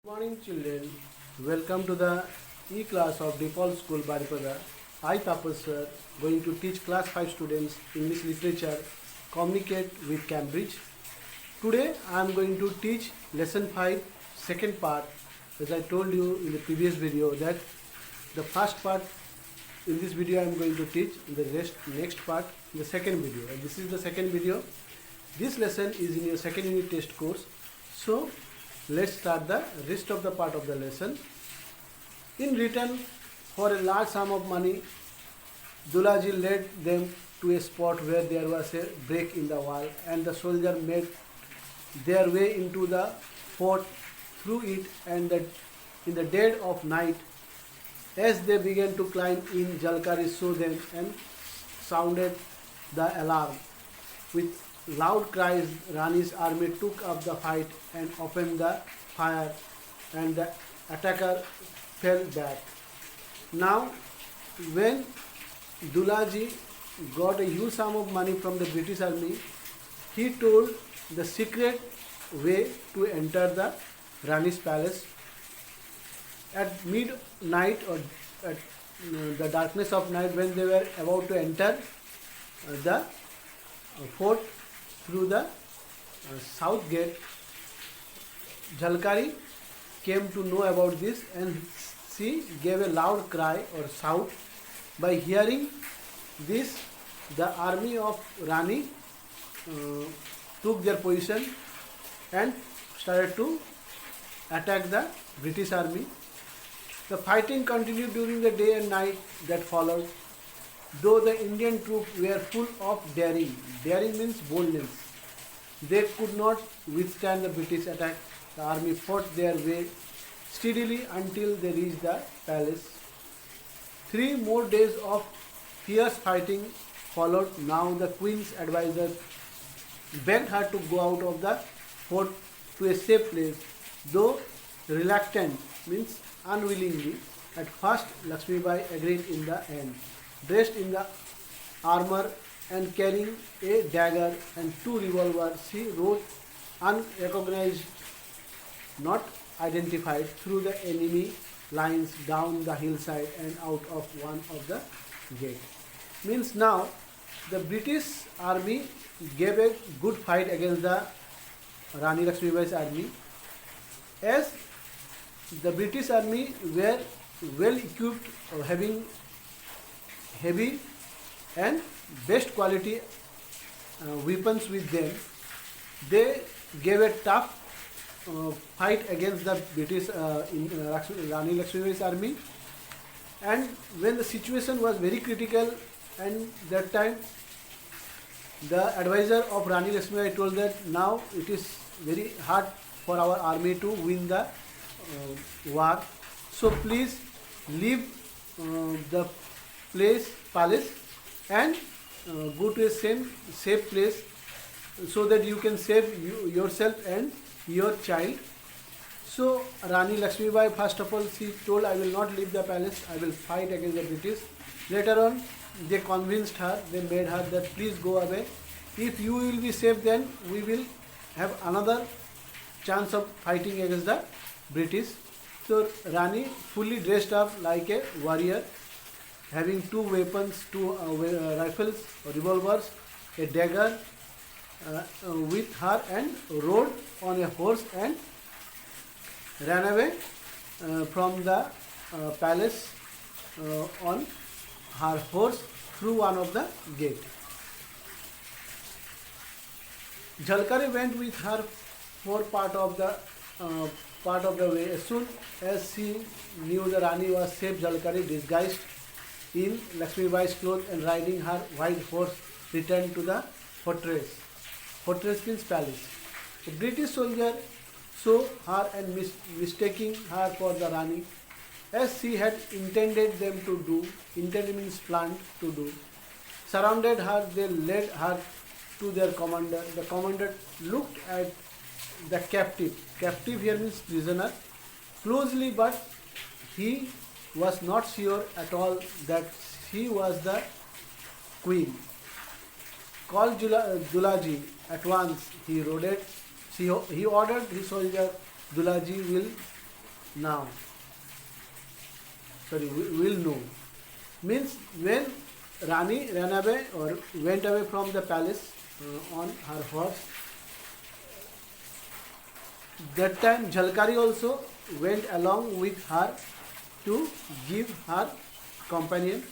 Good morning children, welcome to the e-class of Default School Baripada. I Tapas sir going to teach class 5 students English literature, communicate with Cambridge. Today I am going to teach lesson 5 second part. As I told you in the previous video that the first part in this video I am going to teach, the next part in the second video. And this is the second video. This lesson is in your second unit test course. So let's start the rest of the part of the lesson. In return for a large sum of money, Dulaji led them to a spot where there was a break in the wall, and the soldier made their way into the fort through it. And in the dead of night, as they began to climb in, Jalkari saw them and sounded the alarm. With loud cries, Rani's army took up the fight and opened the fire, and the attacker fell back. Now, when Dulaji got a huge sum of money from the British army, he told the secret way to enter the Rani's palace. At midnight or at the darkness of night, when they were about to enter the fort through the south gate, Jalkari came to know about this, and she gave a loud cry or shout. By hearing this, the army of Rani took their position and started to attack the British army. The fighting continued during the day and night that followed. Though the Indian troops were full of daring means boldness, they could not withstand the British attack. The army fought their way steadily until they reached the palace. 3 more days of fierce fighting followed. Now the queen's advisor begged her to go out of the fort to a safe place, though reluctant means unwillingly. At first, Lakshmibai agreed in the end. Dressed in the armor and carrying a dagger and 2 revolvers, she rode unrecognized, not identified, through the enemy lines down the hillside and out of one of the gates. Means now the British army gave a good fight against the Rani Lakshmibai's army. As the British army were well equipped, having heavy and best quality weapons with them, they gave a tough fight against the British Rani Lakshmibai's army. And when the situation was very critical, and that time the advisor of Rani Lakshmibai told that now it is very hard for our army to win the war, so please leave the palace and go to a safe place so that you can save yourself and your child. So Rani Lakshmibai, first of all, she told, I will not leave the palace, I will fight against the British. Later on, they convinced her, they made her that please go away. If you will be safe, then we will have another chance of fighting against the British. So Rani, fully dressed up like a warrior, having 2 weapons, 2 rifles, revolvers, a dagger with her, and rode on a horse and ran away from the palace on her horse through one of the gates. Jalkari went with her for part of the way. As soon as she knew the Rani was safe, Jalkari, disguised in Lakshmibai's clothes and riding her white horse, returned to the fortress. Fortress means palace. The British soldier saw her and mistaking her for the Rani, as she had intended them to do. Intended means planned to do. Surrounded her, they led her to their commander. The commander looked at the captive. Captive here means prisoner. Closely, but he was not sure at all that she was the queen. Call Dulaji at once, he ordered his soldier. Dulaji will now. Sorry, will know. Means when Rani ran away or went away from the palace on her horse, that time Jhalkari also went along with her to give her companion.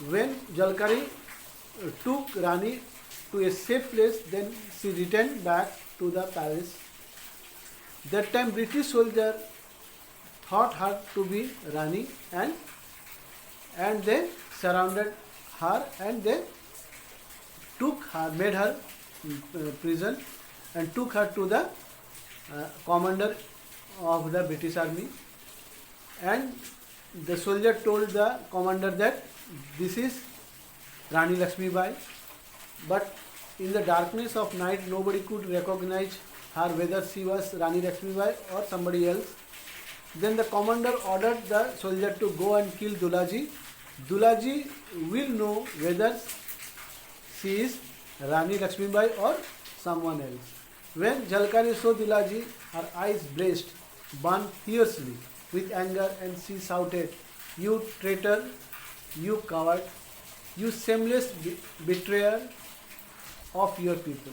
When Jhalkari took Rani to a safe place, then she returned back to the palace. That time British soldier thought her to be Rani, and they surrounded her and they took her, made her prison and took her to the commander of the British army. And the soldier told the commander that this is Rani Lakshmi Bai, but in the darkness of night nobody could recognize her whether she was Rani Lakshmi Bai or somebody else. Then the commander ordered the soldier to go and kill Dulaji. Dulaji will know whether she is Rani Lakshmi Bai or someone else. When Jhalkari saw Dulaji, her eyes blazed, burned fiercely with anger, and she shouted, "You traitor, you coward, you shameless betrayer of your people."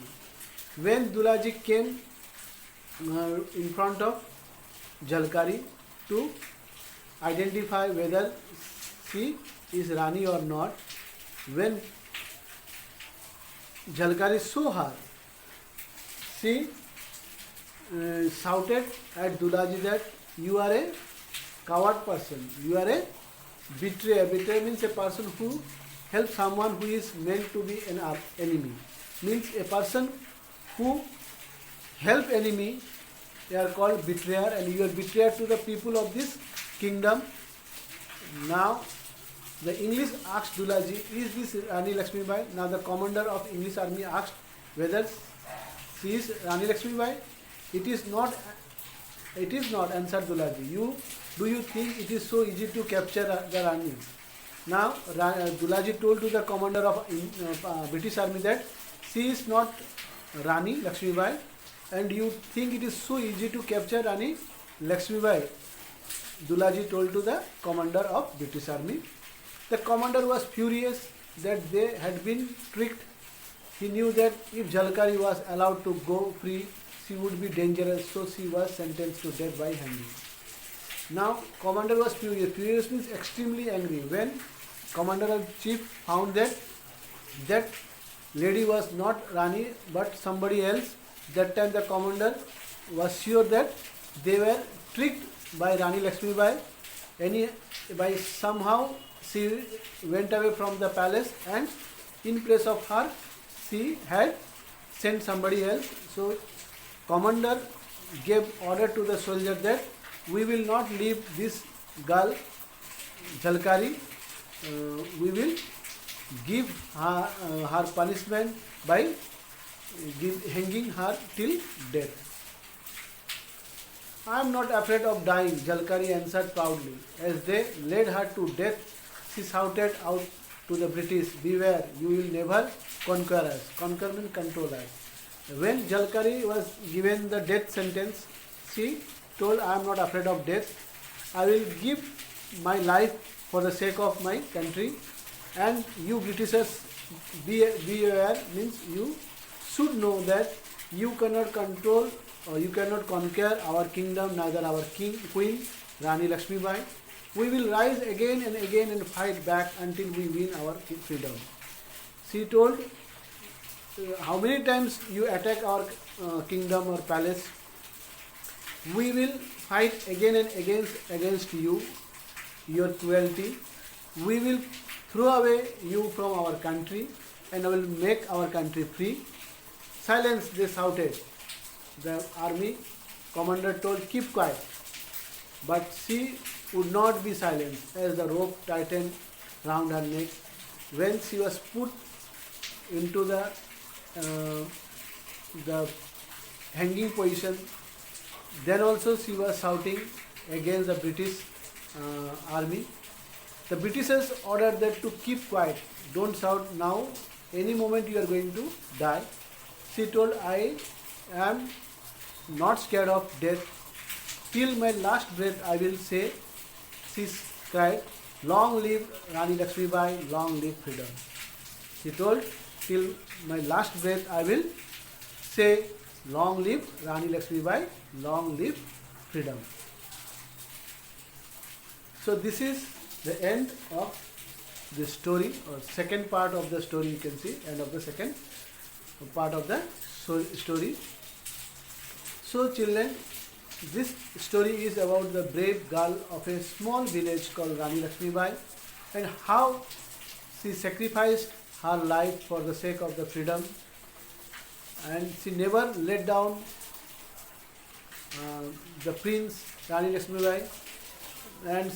When Dulaji came in front of Jhalkari to identify whether she is Rani or not, when Jhalkari saw her, she shouted at Dulaji that you are a coward person, you are a betrayer. Betrayer means a person who helps someone who is meant to be an enemy. Means a person who help enemy, they are called betrayer, and you are betrayer to the people of this kingdom. Now the English asked Dulaji, is this Rani Lakshmi Bai? Now the commander of English army asked whether she is Rani Lakshmi Bai. It is not, answered Dulaji. Do you think it is so easy to capture the Rani? Now Dulaji told to the commander of British army that she is not Rani Lakshmi Bai, and you think it is so easy to capture Rani Lakshmi Bai. Dulaji told to the commander of British army. The commander was furious that they had been tricked. He knew that if Jhalkari was allowed to go free, she would be dangerous, so she was sentenced to death by hanging. Now commander was furious. Furious means extremely angry. When commander of chief found that that lady was not Rani but somebody else, that time the commander was sure that they were tricked by Rani Lakshmi Bai. By somehow she went away from the palace, and in place of her she had sent somebody else. So commander gave order to the soldier that we will not leave this girl Jhalkari. We will give her punishment by hanging her till death. I am not afraid of dying, Jhalkari answered proudly. As they led her to death, she shouted out to the British, "Beware, you will never conquer us." Conquer means control us. When Jhalkari was given the death sentence, she told, "I am not afraid of death. I will give my life for the sake of my country. And you Britishers, be aware," means you should know that you cannot control or you cannot conquer our kingdom, neither our queen Rani Lakshmi Bai. We will rise again and fight back until we win our freedom. She told, "How many times you attack our kingdom or palace, we will fight again and against you, your cruelty. We will throw away you from our country and I will make our country free." "Silence," they shouted. The army commander told, "Keep quiet." But she would not be silent as the rope tightened round her neck. When she was put into the hanging position, then also she was shouting against the British army. The Britishers ordered them to keep quiet. "Don't shout now. Any moment you are going to die." She told, "I am not scared of death. till my last breath I will say, she cried, long live Rani Lakshmibai, long live freedom. She told, till my last breath I will say, long live Rani Lakshmibai, long live freedom. So this is the end of the story, or second part of the story, you can see, end of the second part of the story. So children, this story is about the brave girl of a small village called Rani Lakshmibai, and how she sacrificed her life for the sake of the freedom, and she never let down the prince Rani Lakshmibai. And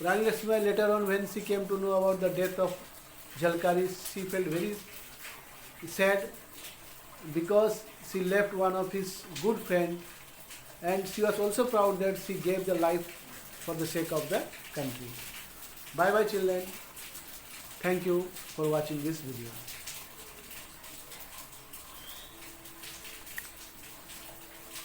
Rani Lakshmibai, later on when she came to know about the death of Jhalkari, she felt very sad, because she left one of his good friends, and she was also proud that she gave the life for the sake of the country. Bye bye children. Thank you for watching this video.